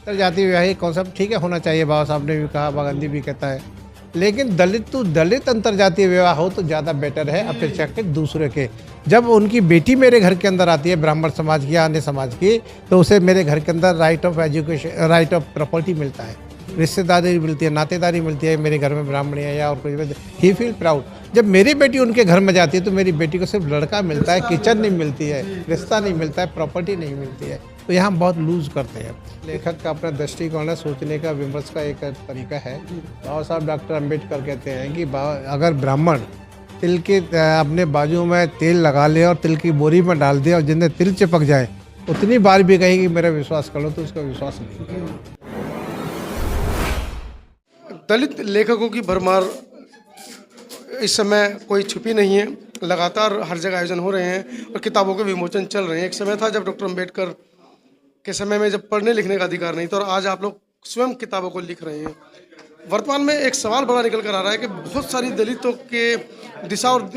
जाति वैवाहिक कॉन्सेप्ट ठीक है, होना चाहिए, बाबा साहब ने भी कहा, गांधी भी कहता है, लेकिन दलित अंतर जातीय विवाह हो तो ज़्यादा बेटर है अपेक्षा के दूसरे के। जब उनकी बेटी मेरे घर के अंदर आती है, ब्राह्मण समाज की या अन्य समाज की, तो उसे मेरे घर के अंदर right of education, right of property मिलता है, रिश्तेदारी मिलती है, नातेदारी मिलती है। मेरे घर में ब्राह्मण है या और कुछ, ही फील प्राउड। जब मेरी बेटी उनके घर में जाती है तो मेरी बेटी को सिर्फ लड़का मिलता है, किचन नहीं मिलती है, रिश्ता नहीं मिलता है, प्रॉपर्टी नहीं मिलती है। तो यहाँ बहुत लूज करते हैं। लेखक का अपना दृष्टिकोण है, सोचने का, विमर्श का एक तरीका है। बाबा साहब डॉक्टर अम्बेडकर कहते हैं कि अगर ब्राह्मण तिल के अपने बाजू में तेल लगा ले और तिल की बोरी में डाल दे और जिन्हें तिल चिपक जाए, उतनी बार भी कहेगी मेरा विश्वास कर लो, तो उसका विश्वास नहीं करेगा। दलित लेखकों की भरमार इस समय कोई छुपी नहीं है। लगातार हर जगह आयोजन हो रहे हैं और किताबों के विमोचन चल रहे हैं। एक समय था जब डॉक्टर अम्बेडकर के समय में जब पढ़ने लिखने का अधिकार नहीं था, और आज आप लोग स्वयं किताबों को लिख रहे हैं। वर्तमान में एक सवाल बड़ा निकल कर आ रहा है कि बहुत सारी दलितों के दिशा और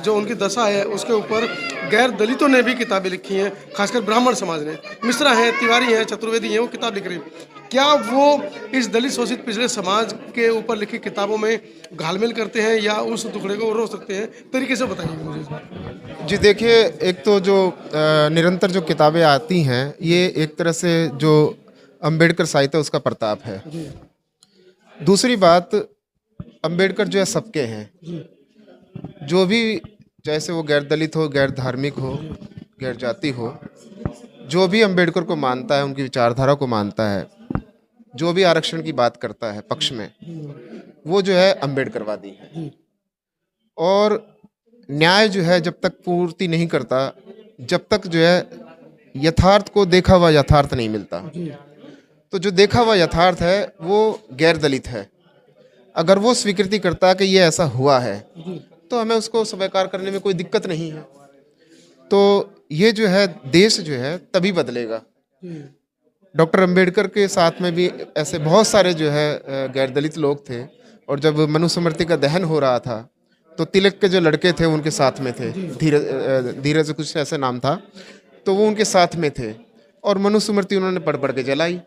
जो उनकी दशा है उसके ऊपर गैर दलितों ने भी किताबें लिखी हैं, खासकर ब्राह्मण समाज ने। मिश्रा हैं, तिवारी हैं, चतुर्वेदी हैं, वो किताब लिख रहे हैं। क्या वो इस दलित शोषित पिछड़े समाज के ऊपर लिखी किताबों में घालमेल करते हैं या उस टुकड़े को रोक सकते हैं? तरीके से बताइए मुझे। जी देखिए, एक तो जो निरंतर जो किताबें आती हैं, ये एक तरह से जो अंबेडकर साहित्य उसका प्रताप है। दूसरी बात, अंबेडकर जो है सबके हैं, जो भी, जैसे वो गैर दलित हो, गैर धार्मिक हो, गैर जाति हो, जो भी अंबेडकर को मानता है, उनकी विचारधारा को मानता है, जो भी आरक्षण की बात करता है पक्ष में, वो जो है अंबेडकरवादी है। और न्याय जो है जब तक पूर्ति नहीं करता, जब तक जो है यथार्थ को देखा हुआ यथार्थ नहीं मिलता। तो जो देखा हुआ यथार्थ है वो गैर दलित है। अगर वो स्वीकृति करता है कि ये ऐसा हुआ है, तो हमें उसको स्वीकार करने में कोई दिक्कत नहीं है। तो ये जो है देश जो है तभी बदलेगा। डॉक्टर अंबेडकर के साथ में भी ऐसे बहुत सारे जो है गैर दलित लोग थे, और जब मनुस्मृति का दहन हो रहा था तो तिलक के जो लड़के थे उनके साथ में थे, धीरज कुछ ऐसा नाम था, तो वो उनके साथ में थे और मनुस्मृति उन्होंने पढ़ पढ़ के जलाई।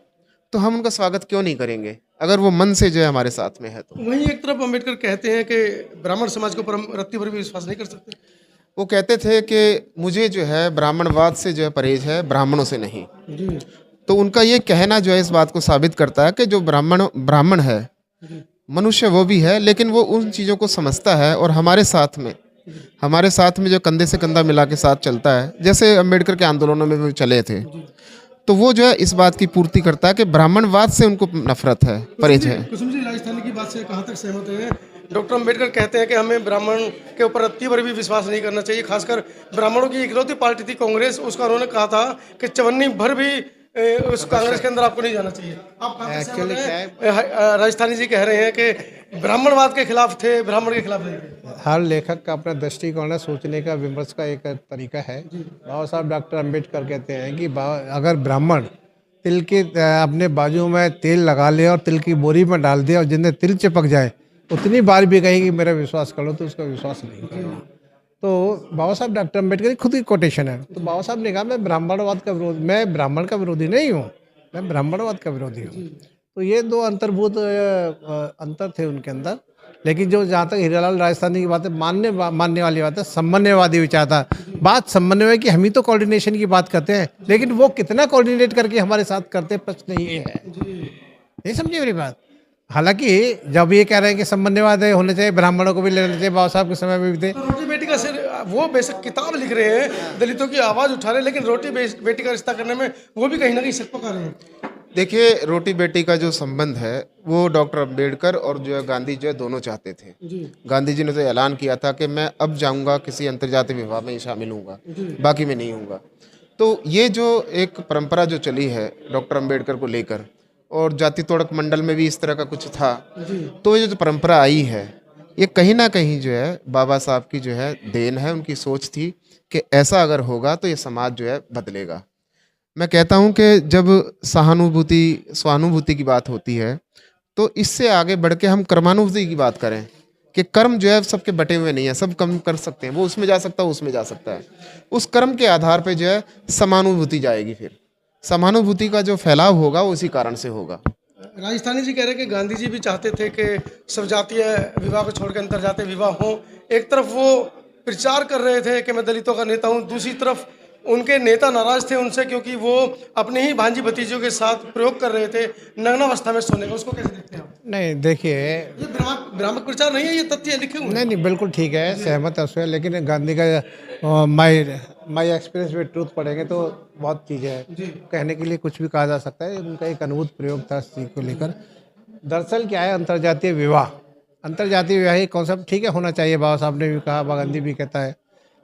तो हम उनका स्वागत क्यों नहीं करेंगे अगर वो मन से जो है हमारे साथ में है? तो वहीं एक तरफ अम्बेडकर कहते हैं कि ब्राह्मण समाज के ऊपर हम रत्ती भर भी विश्वास नहीं कर सकते। वो कहते थे कि मुझे जो है ब्राह्मणवाद से जो है परहेज है, ब्राह्मणों से नहीं। तो उनका ये कहना जो है इस बात को साबित करता है कि जो ब्राह्मण है, मनुष्य वो भी है, लेकिन वो उन चीज़ों को समझता है और हमारे साथ में जो कंधे से कंधा मिला के साथ चलता है, जैसे अम्बेडकर के आंदोलनों में भी चले थे। तो वो जो है इस बात की पूर्ति करता है कि ब्राह्मणवाद से उनको नफरत है, परहेज है। कुसुम जी, राजस्थान की बात से कहाँ तक सहमत हैं? डॉक्टर अम्बेडकर कहते हैं कि हमें ब्राह्मण के ऊपर रत्ती भर भी विश्वास नहीं करना चाहिए। खासकर ब्राह्मणों की इकलौती पार्टी थी कांग्रेस, उसका उन्होंने कहा था कि चवन्नी भर भी उस कांग्रेस के अंदर आपको नहीं जाना चाहिए। आप एक्चुअली राजस्थानी जी कह रहे हैं कि ब्राह्मणवाद के खिलाफ थे, ब्राह्मण के खिलाफ नहीं थे। हर लेखक का अपना दृष्टिकोण है, सोचने का, विमर्श का एक तरीका है। बाबा साहब डॉक्टर अम्बेडकर कहते हैं कि अगर ब्राह्मण तिल के अपने बाजू में तेल लगा ले और तिल की बोरी में डाल दे और जिन्हें तिल चिपक जाए, उतनी बार भी कहेगी मेरा विश्वास कर लो, तो उसका विश्वास नहीं करेगा। तो बाबा साहब डॉक्टर अम्बेडकर की खुद की कोटेशन है। तो बाबा साहब ने कहा मैं ब्राह्मणवाद का विरोध, मैं ब्राह्मण का विरोधी नहीं हूँ, मैं ब्राह्मणवाद का विरोधी हूँ। तो ये दो अंतर्भूत अंतर थे उनके अंदर। लेकिन जो जहाँ तक हीरालाल राजस्थानी की बात है, मानने वाली बात है, समन्वयवादी विचार था। बात समन्वय की, हम ही तो कोऑर्डिनेशन की बात करते हैं, लेकिन वो कितना कोऑर्डिनेट करके हमारे साथ करते, प्रश्न ये है। नहीं समझिए मेरी बात। हालांकि जब ये कह रहे हैं कि समन्वयवाद होने चाहिए, ब्राह्मणों को भी लेना चाहिए, बाबा साहब के समय में भी थे। तो रोटी बेटी का सिर, वो बेशक किताब लिख रहे हैं, दलितों की आवाज़ उठा रहे हैं, लेकिन रोटी बेटी का रिश्ता करने में वो भी कहीं ना कहीं सिर पका रहे हैं। देखिए, रोटी बेटी का जो संबंध है वो डॉक्टर अम्बेडकर और जो है गांधी जो है दोनों चाहते थे। गांधी जी ने तो ऐलान किया था कि मैं अब जाऊंगा किसी अंतर्जातीय विवाह में शामिल हूँगा, बाकी मैं नहीं हूँगा। तो ये जो एक परंपरा जो चली है डॉक्टर अम्बेडकर को लेकर, और जाति तोड़क मंडल में भी इस तरह का कुछ था, तो ये जो परंपरा आई है, ये कहीं ना कहीं जो है बाबा साहब की जो है देन है। उनकी सोच थी कि ऐसा अगर होगा तो ये समाज जो है बदलेगा। मैं कहता हूँ कि जब सहानुभूति स्वानुभूति की बात होती है, तो इससे आगे बढ़ के हम कर्मानुभूति की बात करें कि कर्म जो है सबके बटे हुए नहीं है, सब कम कर सकते हैं। वो उसमें जा सकता है, उसमें जा सकता है। उस कर्म के आधार पे जो है समानुभूति जाएगी। फिर समानुभूति का जो फैलाव होगा वो उसी कारण से होगा। राजस्थानी जी कह रहे हैं कि गांधी जी भी चाहते थे कि सब जातीय विवाह को छोड़कर अंतर जातीय विवाह हो। एक तरफ वो प्रचार कर रहे थे कि मैं दलितों का नेता हूं, दूसरी तरफ उनके नेता नाराज थे उनसे क्योंकि वो अपने ही भांजी भतीजों के साथ प्रयोग कर रहे थे नग्नावस्था में सोने का। उसको कैसे देखते हैं आप? नहीं देखिए, ये भ्रामक प्रचार नहीं है, ये तथ्य लिखे हुए हैं। नहीं बिल्कुल ठीक है, सहमत है उसमें, लेकिन गांधी का माई एक्सपीरियंस में ट्रूथ पढ़ेंगे तो बहुत चीज़ें हैं कहने के लिए, कुछ भी कहा जा सकता है। उनका एक अद्भुत प्रयोग था इस चीज़ को लेकर। दरअसल क्या है, अंतर्जातीय विवाह, अंतर्जातीय विवाह ये कॉन्सेप्ट ठीक है होना चाहिए, बाबा साहब ने भी कहा, गांधी भी कहता है,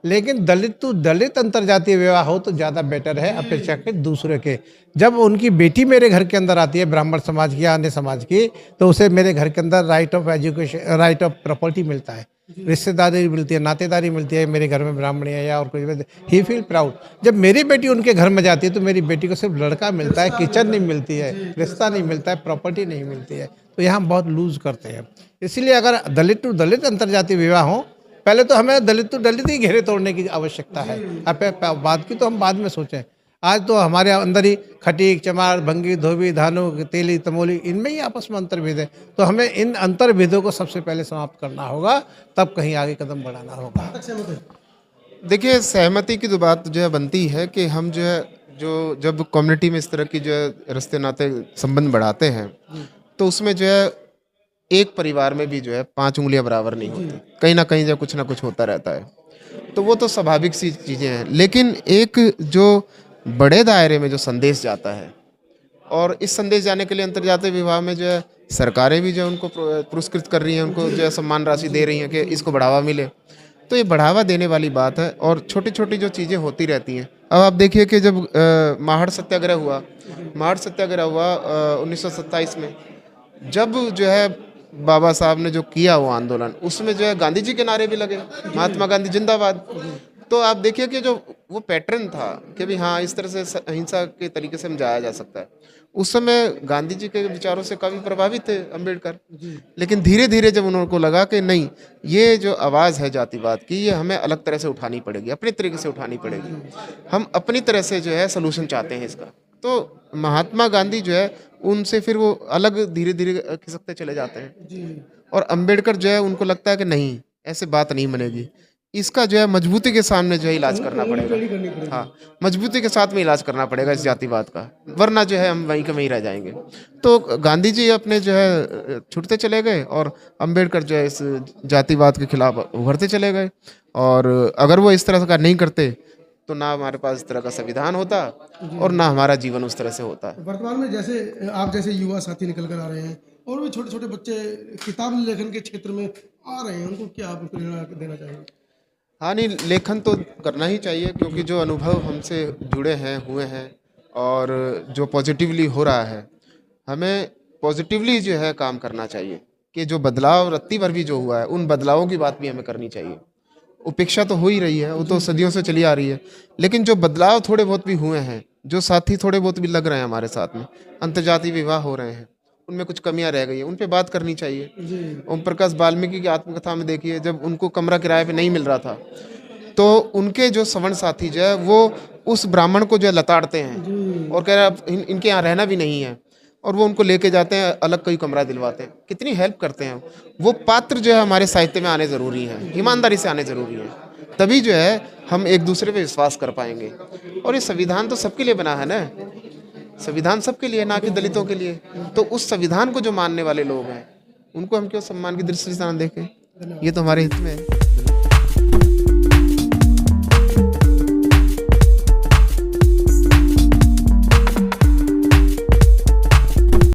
लेकिन दलित तो दलित अंतर्जातीय विवाह हो तो ज़्यादा बेटर है अपेक्षा के दूसरे के। जब उनकी बेटी मेरे घर के अंदर आती है, ब्राह्मण समाज की या अन्य समाज की, तो उसे मेरे घर के अंदर right of education, right of property मिलता है, रिश्तेदारी मिलती है, नातेदारी मिलती है। मेरे घर में ब्राह्मण है या और कुछ, ही फील प्राउड। जब मेरी बेटी उनके घर में जाती है तो मेरी बेटी को सिर्फ लड़का मिलता है, किचन नहीं मिलती है, रिश्ता नहीं मिलता है, प्रॉपर्टी नहीं मिलती है। तो यहाँ बहुत लूज करते हैं। इसलिए अगर दलित टू दलित अंतर्जातीय विवाह हो, पहले तो हमें दलित टू दलित ही घेरे तोड़ने की आवश्यकता है। अब बात की तो हम बाद में सोचें। आज तो हमारे अंदर ही खटीक, चमार, भंगी, धोबी, धानु, तेली, तमोली, इनमें ही आपस में अंतर्भेद है। तो हमें इन अंतर्भेदों को सबसे पहले समाप्त करना होगा, तब कहीं आगे कदम बढ़ाना होगा। देखिए, सहमति की तो बात जो है बनती है कि हम जो है, जो जब कम्युनिटी में इस तरह की जो है रिश्ते नाते संबंध बढ़ाते हैं, तो उसमें जो है एक परिवार में भी जो है 5 उंगलियां बराबर नहीं होती, कहीं ना कहीं जो कुछ ना कुछ होता रहता है। तो वो तो स्वाभाविक सी चीज़ें हैं, लेकिन एक जो बड़े दायरे में जो संदेश जाता है, और इस संदेश जाने के लिए अंतर्जातीय विवाह में जो है सरकारें भी जो है उनको पुरस्कृत कर रही हैं, उनको जो है सम्मान राशि दे रही हैं कि इसको बढ़ावा मिले। तो ये बढ़ावा देने वाली बात है, और छोटी छोटी जो चीज़ें होती रहती हैं। अब आप देखिए कि जब महाड़ सत्याग्रह हुआ 1927 में, जब जो है बाबा साहब ने जो किया वो आंदोलन, उसमें जो है गांधी जी के नारे भी लगे, महात्मा गांधी जिंदाबाद। तो आप देखिए कि जो वो पैटर्न था कि भी हाँ, इस तरह से अहिंसा के तरीके से हम जाया जा सकता है। उस समय गांधी जी के विचारों से काफ़ी प्रभावित थे अम्बेडकर, लेकिन धीरे धीरे जब उनको लगा कि नहीं, ये जो आवाज़ है जातिवाद की, ये हमें अलग तरह से उठानी पड़ेगी, अपने तरीके से उठानी पड़ेगी, हम अपनी तरह से जो है सलूशन चाहते हैं इसका। तो महात्मा गांधी जो है उनसे फिर वो अलग धीरे धीरे खिसकते चले जाते हैं, और अम्बेडकर जो है उनको लगता है कि नहीं, ऐसे बात नहीं बनेगी, इसका जो है मजबूती के सामने जो है इलाज करना पड़ेगा। हाँ, मजबूती के साथ में इलाज करना पड़ेगा इस जातिवाद का, वरना जो है हम वहीं के वहीं रह जाएंगे। तो गांधी जी अपने जो है छुटते चले गए, और अम्बेडकर जो है इस जातिवाद के खिलाफ उभरते चले गए। और अगर वो इस तरह का नहीं करते तो ना हमारे पास इस तरह का संविधान होता, और ना हमारा जीवन उस तरह से होता। वर्तमान में जैसे आप जैसे युवा साथी निकल कर आ रहे हैं, और भी छोटे छोटे बच्चे किताब लेखन के क्षेत्र में आ रहे हैं, उनको क्या आप प्रेरणा देना चाहेंगे? हाँ, नहीं, लेखन तो करना ही चाहिए, क्योंकि जो अनुभव हमसे जुड़े हैं, हुए हैं, और जो पॉजिटिवली हो रहा है, हमें पॉजिटिवली जो है काम करना चाहिए। कि जो बदलाव रत्ती भर भी जो हुआ है, उन बदलावों की बात भी हमें करनी चाहिए। उपेक्षा तो हो ही रही है, वो तो सदियों से चली आ रही है, लेकिन जो बदलाव थोड़े बहुत भी हुए हैं, जो साथी थोड़े बहुत भी लग रहे हैं हमारे साथ में, अंतर्जातीय विवाह हो रहे हैं, उनमें कुछ कमियां रह गई हैं, उन पे बात करनी चाहिए। ओम प्रकाश वाल्मीकि की आत्मकथा में देखिए, जब उनको कमरा किराए पे नहीं मिल रहा था, तो उनके जो सवर्ण साथी जो है वो उस ब्राह्मण को जो है लताड़ते हैं, और कह रहे हैं इनके यहाँ रहना भी नहीं है, और वो उनको लेके जाते हैं, अलग कोई कमरा दिलवाते हैं। कितनी हेल्प करते हैं वो पात्र जो है हमारे साहित्य में आने ज़रूरी है, ईमानदारी से आने ज़रूरी है, तभी जो है हम एक दूसरे पे विश्वास कर पाएंगे। और ये संविधान तो सबके लिए बना है ना, संविधान सबके लिए, ना कि दलितों के लिए। तो उस संविधान को जो मानने वाले लोग हैं, उनको हम क्यों सम्मान की दृष्टि से ना देखें? ये तो हमारे हित में है।